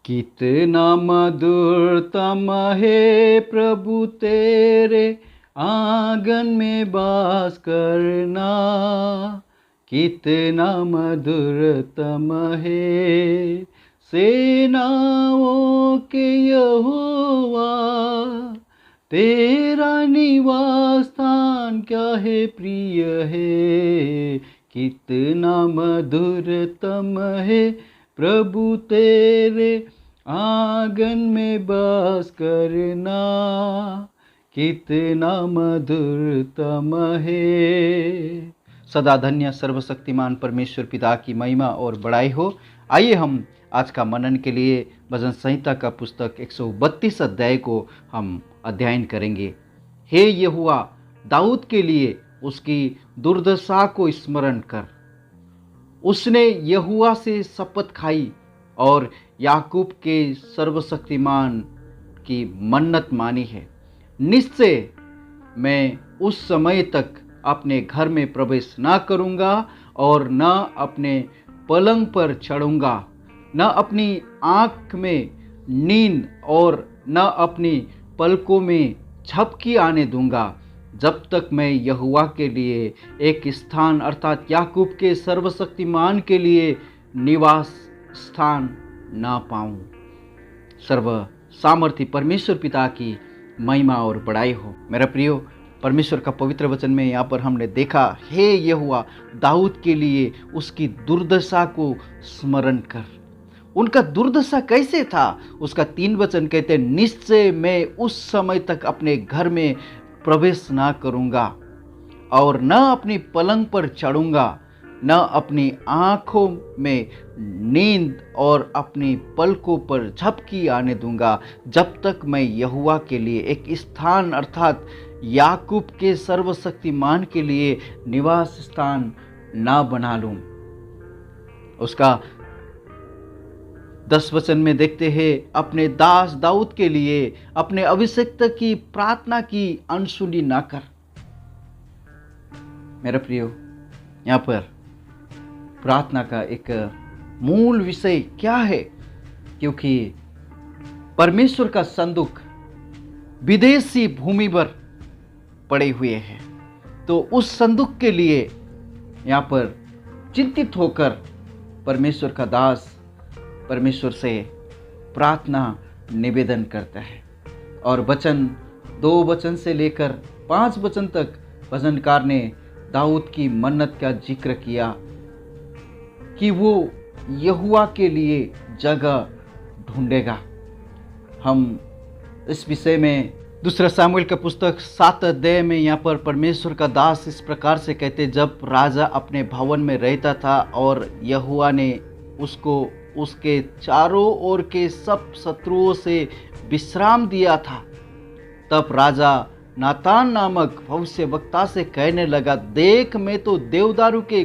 कितना मधुरतम है प्रभु तेरे आंगन में वास करना, कितना मधुरतम है सेनाओं के यहोवा, तेरा निवास स्थान क्या है प्रिय है, कितना मधुरतम है प्रभु तेरे आंगन में वास करना, कितना मधुरतम है। सदा धन्य सर्वशक्तिमान परमेश्वर पिता की महिमा और बड़ाई हो। आइए हम आज का मनन के लिए भजन संहिता का पुस्तक 132 अध्याय को हम अध्ययन करेंगे। हे यहोवा, दाऊद के लिए उसकी दुर्दशा को स्मरण कर। उसने यहोवा से शपथ खाई और याकूब के सर्वशक्तिमान की मन्नत मानी है। निश्चय मैं उस समय तक अपने घर में प्रवेश न करूँगा और न अपने पलंग पर चढ़ूँगा, न अपनी आँख में नींद और न अपनी पलकों में झपकी आने दूंगा, जब तक मैं यहोवा के लिए एक स्थान अर्थात याकूब के सर्वशक्तिमान के लिए निवास स्थान ना पाऊं। सर्व सामर्थी परमेश्वर पिता की महिमा और बड़ाई हो। मेरा प्रियो, परमेश्वर का पवित्र वचन में यहाँ पर हमने देखा, हे यहोवा, दाऊद के लिए उसकी दुर्दशा को स्मरण कर। उनका दुर्दशा कैसे था? उसका 3 वचन कहते हैं, निश्चय मैं उस समय तक अपने घर में प्रवेश ना करूँगा और न अपनी पलंग पर चढ़ूँगा, न अपनी आँखों में नींद और अपनी पलकों पर झपकी आने दूंगा, जब तक मैं यहोवा के लिए एक स्थान अर्थात याकूब के सर्वशक्तिमान के लिए निवास स्थान ना बना लूं। उसका 10 वचन में देखते हैं, अपने दास दाऊद के लिए अपने अभिषिक्त की प्रार्थना की अनसुनी ना कर। मेरा प्रियो, यहाँ पर प्रार्थना का एक मूल विषय क्या है? क्योंकि परमेश्वर का संदूक विदेशी भूमि पर पड़े हुए हैं, तो उस संदूक के लिए यहाँ पर चिंतित होकर परमेश्वर का दास परमेश्वर से प्रार्थना निवेदन करता है। और 2 वचन से लेकर 5 वचन तक भजनकार ने दाऊद की मन्नत का जिक्र किया कि वो यहोवा के लिए जगह ढूंढेगा। हम इस विषय में 2 सामुएल का पुस्तक 7 अध्याय में यहाँ पर परमेश्वर का दास इस प्रकार से कहते, जब राजा अपने भवन में रहता था और यहोवा ने उसको उसके चारों ओर के सब शत्रुओं से विश्राम दिया था, तब राजा नातान नामक भविष्यवक्ता से कहने लगा, देख, मैं तो देवदारू के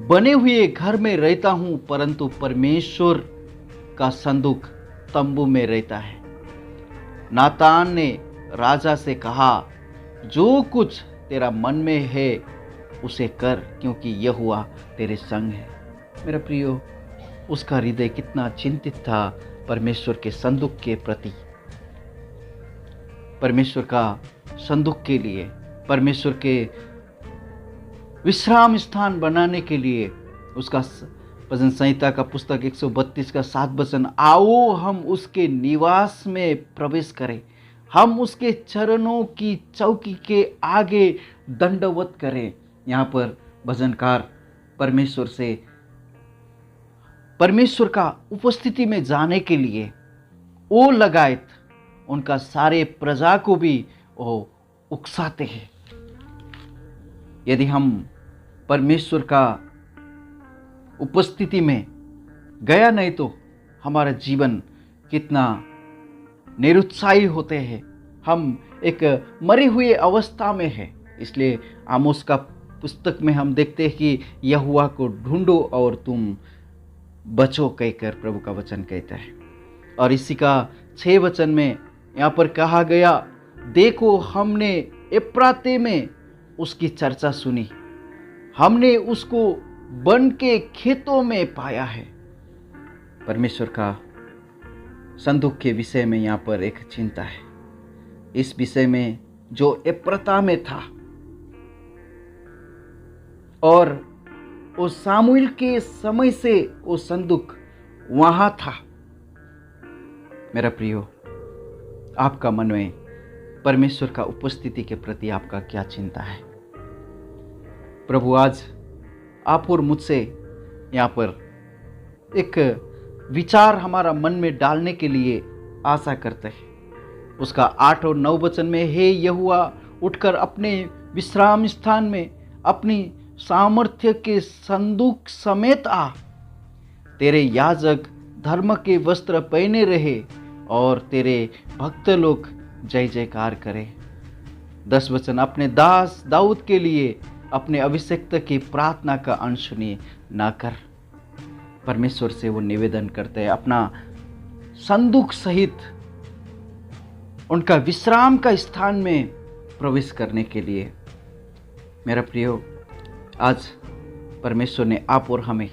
बने हुए घर में रहता हूँ, परंतु परमेश्वर का संदूक तंबू में रहता है। नातान ने राजा से कहा, जो कुछ तेरा मन में है उसे कर, क्योंकि यहोवा तेरे संग है। मेरा प्रियो, उसका हृदय कितना चिंतित था परमेश्वर के संदूक के प्रति, परमेश्वर का संदूक के लिए, परमेश्वर के विश्राम स्थान बनाने के लिए। उसका भजन संहिता का पुस्तक 132 का 7 वचन, आओ हम उसके निवास में प्रवेश करें, हम उसके चरणों की चौकी के आगे दंडवत करें। यहाँ पर भजनकार परमेश्वर का उपस्थिति में जाने के लिए ओ लगायत उनका सारे प्रजा को भी वो उकसाते हैं। यदि हम परमेश्वर का उपस्थिति में गया नहीं तो हमारा जीवन कितना निरुत्साही होते हैं, हम एक मरे हुए अवस्था में है। इसलिए आमोस का पुस्तक में हम देखते हैं कि यहोवा को ढूंढो और तुम बचो कहकर प्रभु का वचन कहता है। और इसी का 6 वचन में यहाँ पर कहा गया, देखो, हमने एप्राते में उसकी चर्चा सुनी, हमने उसको वन के खेतों में पाया है। परमेश्वर का संदूक के विषय में यहाँ पर एक चिंता है। इस विषय में जो एप्रता में था और वो सामुएल के समय से वो संदूक वहां था। मेरा प्रियो, आपका मन में परमेश्वर का उपस्थिति के प्रति आपका क्या चिंता है? प्रभु आज आप और मुझसे यहाँ पर एक विचार हमारा मन में डालने के लिए आशा करते हैं। उसका 8 और 9 वचन में, हे यहोवा, उठकर अपने विश्राम स्थान में अपनी सामर्थ्य के संदूक समेत आ। तेरे याजक धर्म के वस्त्र पहने रहे और तेरे भक्त लोग जय जयकार करें। 10 वचन, अपने दास दाऊद के लिए अपने अभिषिक्त की प्रार्थना का अनसुनी ना कर। परमेश्वर से वो निवेदन करते हैं अपना संदूक सहित उनका विश्राम का स्थान में प्रवेश करने के लिए। मेरा प्रियो, आज परमेश्वर ने आप और हमें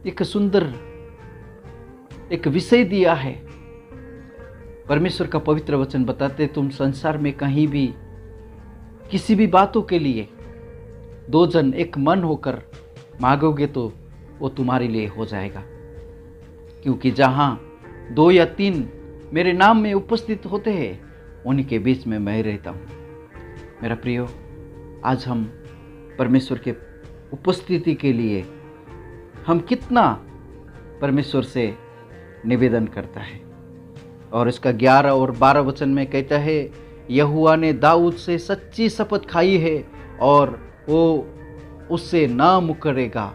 एक सुंदर एक विषय दिया है। परमेश्वर का पवित्र वचन बताते, तुम संसार में कहीं भी किसी भी बातों के लिए 2 जन एक मन होकर मांगोगे तो वो तुम्हारे लिए हो जाएगा, क्योंकि जहां 2 या 3 मेरे नाम में उपस्थित होते हैं उन्हीं के बीच में मैं रहता हूं। मेरा प्रियो, आज हम परमेश्वर के उपस्थिति के लिए हम कितना परमेश्वर से निवेदन करता है। और इसका 11 और 12 वचन में कहता है, यहोवा ने दाऊद से सच्ची शपथ खाई है और वो उससे ना मुकरेगा।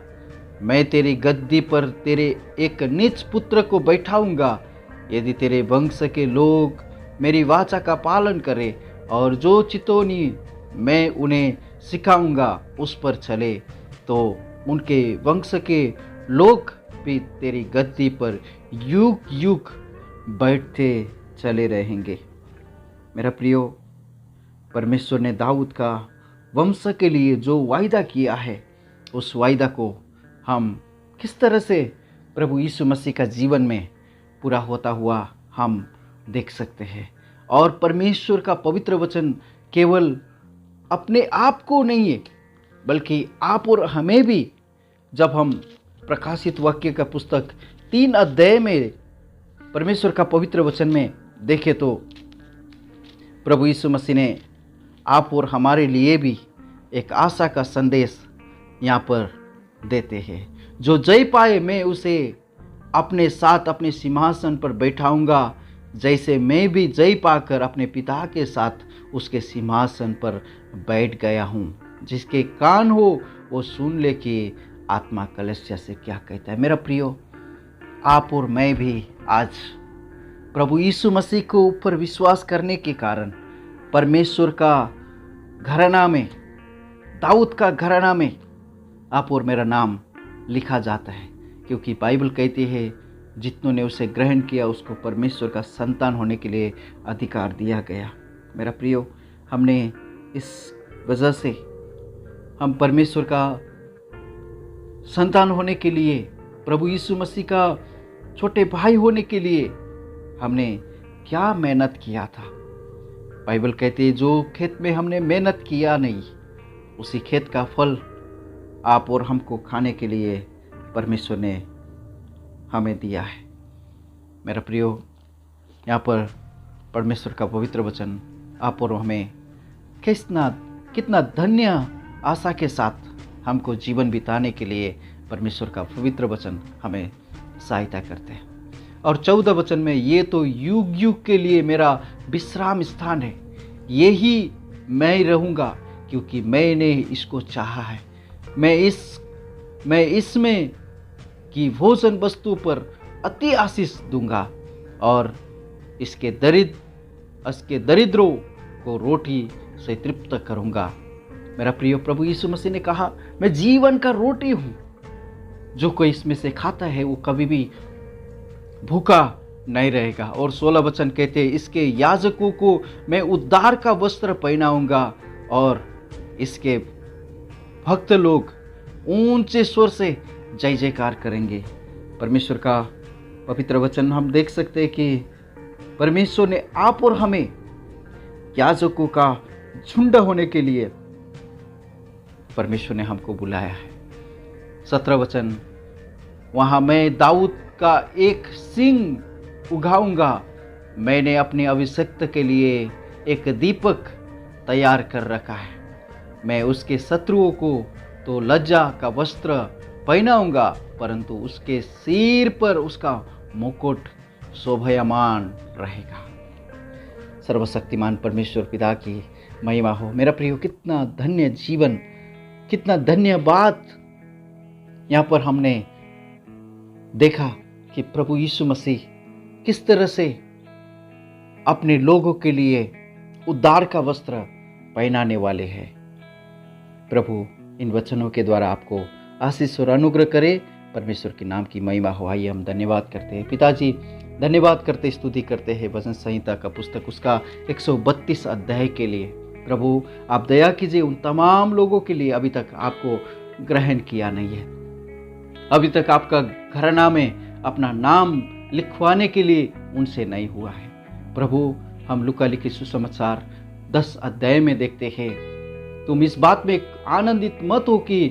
मैं तेरी गद्दी पर तेरे एक नीच पुत्र को बैठाऊंगा। यदि तेरे वंश के लोग मेरी वाचा का पालन करें और जो चितौनी मैं उन्हें सिखाऊंगा उस पर चले, तो उनके वंश के लोग भी तेरी गद्दी पर युग युग बैठते चले रहेंगे। मेरा प्रियो, परमेश्वर ने दाऊद का वंश के लिए जो वायदा किया है, उस वायदा को हम किस तरह से प्रभु यीशु मसीह का जीवन में पूरा होता हुआ हम देख सकते हैं। और परमेश्वर का पवित्र वचन केवल अपने आप को नहीं है, बल्कि आप और हमें भी, जब हम प्रकाशित वाक्य का पुस्तक 3 अध्याय में परमेश्वर का पवित्र वचन में देखें तो प्रभु यीशु मसीह ने आप और हमारे लिए भी एक आशा का संदेश यहाँ पर देते हैं। जो जय पाए मैं उसे अपने साथ अपने सिंहासन पर बैठाऊंगा, जैसे मैं भी जय पाकर अपने पिता के साथ उसके सिंहासन पर बैठ गया हूँ। जिसके कान हो वो सुन ले कि आत्मा कलीसिया से क्या कहता है। मेरा प्रियो, आप और मैं भी आज प्रभु यीशु मसीह को ऊपर विश्वास करने के कारण परमेश्वर का घराना में, दाऊद का घराना में आप और मेरा नाम लिखा जाता है, क्योंकि बाइबल कहती है जितनों ने उसे ग्रहण किया उसको परमेश्वर का संतान होने के लिए अधिकार दिया गया। मेरा प्रियो, हमने इस वजह से हम परमेश्वर का संतान होने के लिए, प्रभु यीशु मसीह का छोटे भाई होने के लिए हमने क्या मेहनत किया था। बाइबल कहती है जो खेत में हमने मेहनत किया नहीं, उसी खेत का फल आप और हमको खाने के लिए परमेश्वर ने हमें दिया है। मेरा प्रियो, यहाँ पर परमेश्वर का पवित्र वचन आप और हमें कितना धन्य आशा के साथ हमको जीवन बिताने के लिए परमेश्वर का पवित्र वचन हमें सहायता करते हैं। और 14 वचन में, ये तो युग युग के लिए मेरा विश्राम स्थान है, यही मैं रहूँगा क्योंकि मैंने इसको चाहा है। मैं इसमें की भोजन वस्तु पर अति आशीष दूंगा और इसके दरिद्रों को रोटी से तृप्त करूंगा। मेरा प्रिय, प्रभु यीशु मसीह ने कहा मैं जीवन का रोटी हूँ, जो कोई इसमें से खाता है वो कभी भी भूखा नहीं रहेगा। और 16 वचन कहते हैं, इसके याजकों को मैं उद्धार का वस्त्र पहनाऊंगा और इसके भक्त लोग ऊंचे स्वर से जय जयकार करेंगे। परमेश्वर का पवित्र वचन हम देख सकते हैं कि परमेश्वर ने आप और हमें याजकों का झुंड होने के लिए परमेश्वर ने हमको बुलाया है। 17 वचन, वहाँ मैं दाऊद का एक सिंह उगाऊंगा, मैंने अपने अभिषिक्त के लिए एक दीपक तैयार कर रखा है, मैं उसके शत्रुओं को तो लज्जा का वस्त्र पहनाऊंगा, परंतु उसके सिर पर उसका मुकुट शोभायमान रहेगा। सर्वशक्तिमान परमेश्वर पिता की महिमा हो। मेरा प्रियो, कितना धन्य जीवन, कितना धन्य बात यहाँ पर हमने देखा कि प्रभु यीशु मसीह किस तरह से अपने लोगों के लिए उद्धार का वस्त्र पहनाने वाले हैं। प्रभु इन वचनों के द्वारा आपको आशीष और अनुग्रह करे। परमेश्वर के नाम की महिमा हो। आइए हम धन्यवाद करते हैं। पिताजी, धन्यवाद करते, स्तुति करते हैं भजन संहिता का पुस्तक उसका 132 अध्याय के लिए। प्रभु आप दया कीजिए उन तमाम लोगों के लिए अभी तक आपको ग्रहण किया नहीं है, अभी तक आपका घराना में अपना नाम लिखवाने के लिए उनसे नहीं हुआ है। प्रभु हम लूका लिखित सुसमाचार 10 अध्याय में देखते हैं, तुम इस बात में आनंदित मत हो कि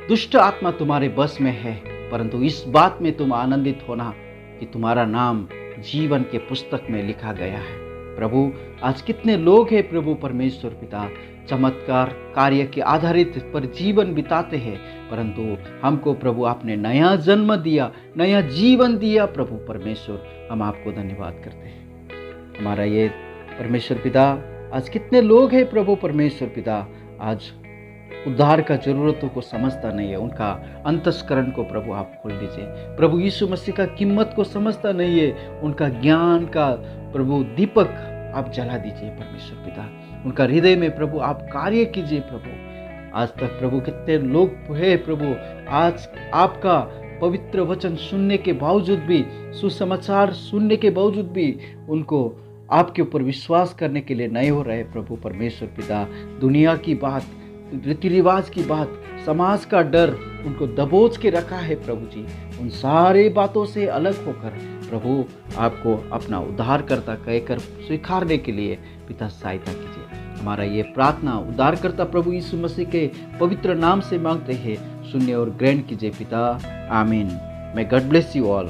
दुष्ट आत्मा तुम्हारे बस में है, परंतु इस बात में तुम आनंदित होना कि तुम्हारा नाम जीवन के पुस्तक में लिखा गया है। प्रभु आज कितने लोग हैं प्रभु परमेश्वर पिता चमत्कार कार्य के आधारित पर जीवन बिताते हैं, परंतु हमको प्रभु आपने नया जन्म दिया, नया जीवन दिया। प्रभु परमेश्वर हम आपको धन्यवाद करते हैं। हमारा ये परमेश्वर पिता आज कितने लोग हैं प्रभु परमेश्वर पिता आज उद्धार का जरूरतों को समझता नहीं है, उनका अंतस्करण को प्रभु आप खोल दीजिए। प्रभु यीशु मसीह का कीमत को समझता नहीं है, उनका ज्ञान का प्रभु दीपक आप जला दीजिए परमेश्वर पिता, उनका हृदय में प्रभु आप कार्य कीजिए। प्रभु आज तक प्रभु कितने लोग है प्रभु आज आपका पवित्र वचन सुनने के बावजूद भी, सुसमाचार सुनने के बावजूद भी उनको आपके ऊपर विश्वास करने के लिए नहीं हो रहे। प्रभु परमेश्वर पिता दुनिया की बात, रीति रिवाज की बात, समाज का डर उनको दबोच के रखा है। प्रभु जी उन सारे बातों से अलग होकर प्रभु आपको अपना उद्धारकर्ता कहकर स्वीकारने के लिए पिता सहायता कीजिए। हमारा ये प्रार्थना उद्धारकर्ता प्रभु यीशु मसीह के पवित्र नाम से मांगते हैं, सुनिए और ग्रहण कीजिए पिता। आमीन। May God bless you all.